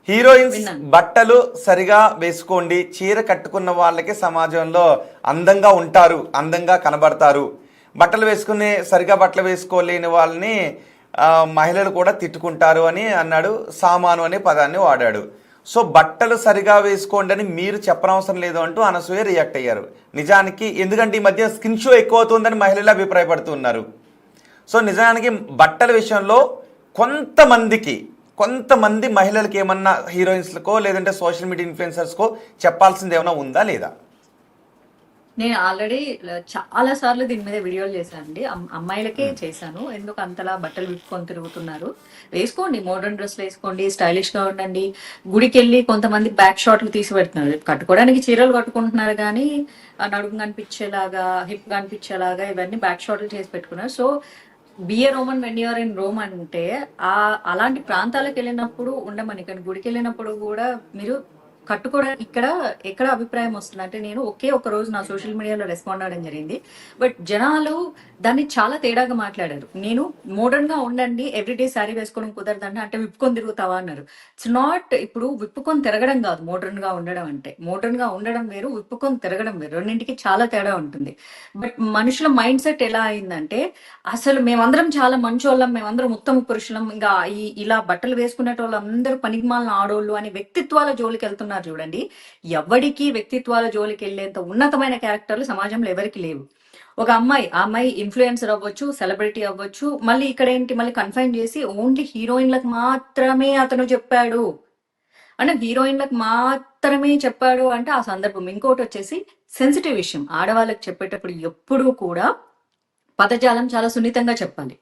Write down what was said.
Heroines విన్నాను. బట్టలు సరిగా వేసుకోండి, చీర కట్టుకున్న వాళ్ళకి సమాజంలో అందంగా ఉంటారు, అందంగా కనబడతారు. బట్టలు వేసుకుని సరిగా బట్టలు వేసుకోలేని వాళ్ళని మహిళలు కూడా తిట్టుకుంటారు అని అన్నాడు. సామాను అనే పదాన్ని వాడాడు. సో బట్టలు సరిగా వేసుకోండి అని మీరు చెప్పనవసరం లేదు అంటూ అనసూయ రియాక్ట్ అయ్యారు. నిజానికి ఎందుకంటే ఈ మధ్య స్కిన్ షో ఎక్కువ అవుతుందని మహిళలు అభిప్రాయపడుతున్నారు. సో నిజానికి బట్టల విషయంలో కొంతమంది మహిళలకి ఏమన్నా హీరోయిన్స్లకో లేదంటే సోషల్ మీడియా ఇన్ఫ్లుయెన్సర్స్కో చెప్పాల్సింది ఏమైనా ఉందా లేదా? నేను ఆల్రెడీ చాలా సార్లు దీని మీద వీడియోలు చేశాను అండి. అమ్మాయిలకే చేశాను. ఎందుకు అంతలా బట్టలు విప్పుకొని తిరుగుతున్నారు, వేసుకోండి, మోడర్న్ డ్రెస్లు వేసుకోండి, స్టైలిష్ గా ఉండండి. గుడికి వెళ్ళి కొంతమంది బ్యాక్ షాట్లు తీసి పెడుతున్నారు, కట్టుకోవడానికి చీరలు కట్టుకుంటున్నారు కానీ నడుము కనిపించేలాగా, హిప్ కనిపించేలాగా ఇవన్నీ బ్యాక్ షాట్లు చేసి పెట్టుకున్నారు. So be a Roman when you are in Rome అంటే అలాంటి ప్రాంతాలకు వెళ్ళినప్పుడు ఉండమని, కానీ గుడికి వెళ్ళినప్పుడు కూడా మీరు కట్టుకోవడానికి ఇక్కడ ఎక్కడ అభిప్రాయం వస్తుంది అంటే, నేను ఒకే ఒక రోజు నా సోషల్ మీడియాలో రెస్పాండ్ అవ్వడం జరిగింది. బట్ జనాలు దాన్ని చాలా తేడాగా మాట్లాడారు. నేను మోడర్న్ గా ఉండండి, ఎవ్రీడే శారీ వేసుకోవడం కుదరదండి అంటే విప్పుకొని తిరుగుతావా అన్నారు. ఇట్స్ నాట్, ఇప్పుడు విప్పుకొని తిరగడం కాదు మోడర్న్ గా ఉండడం అంటే. మోడర్న్ గా ఉండడం వేరు, విప్పుకొని తిరగడం వేరు, రెండింటికి చాలా తేడా ఉంటుంది. బట్ మనుషుల మైండ్ సెట్ ఎలా అయిందంటే, అసలు మేమందరం చాలా మంచోళ్ళం, మేమందరం ఉత్తమ పురుషులం, ఇంకా ఇలా బట్టలు వేసుకునే వాళ్ళు అందరూ పనికిమాలిన ఆడోళ్ళు అని వ్యక్తిత్వాల జోలికి వెళ్తున్నారు చూడండి. ఎవరికి వ్యక్తిత్వాల జోలికి వెళ్ళేంత ఉన్నతమైన క్యారెక్టర్లు సమాజంలో ఎవరికి లేవు. ఒక అమ్మాయి, ఆ అమ్మాయి ఇన్ఫ్లుయెన్సర్ అవ్వచ్చు, సెలబ్రిటీ అవ్వచ్చు, మళ్ళీ ఇక్కడ ఏంటి, మళ్ళీ కన్ఫైన్ చేసి ఓన్లీ హీరోయిన్లకు మాత్రమే అతను చెప్పాడు అంటే, హీరోయిన్లకు మాత్రమే చెప్పాడు అంటే ఆ సందర్భం. ఇంకోటి వచ్చేసి సెన్సిటివ్ విషయం, ఆడవాళ్ళకి చెప్పేటప్పుడు ఎప్పుడూ కూడా పదజాలం చాలా సున్నితంగా చెప్పాలి.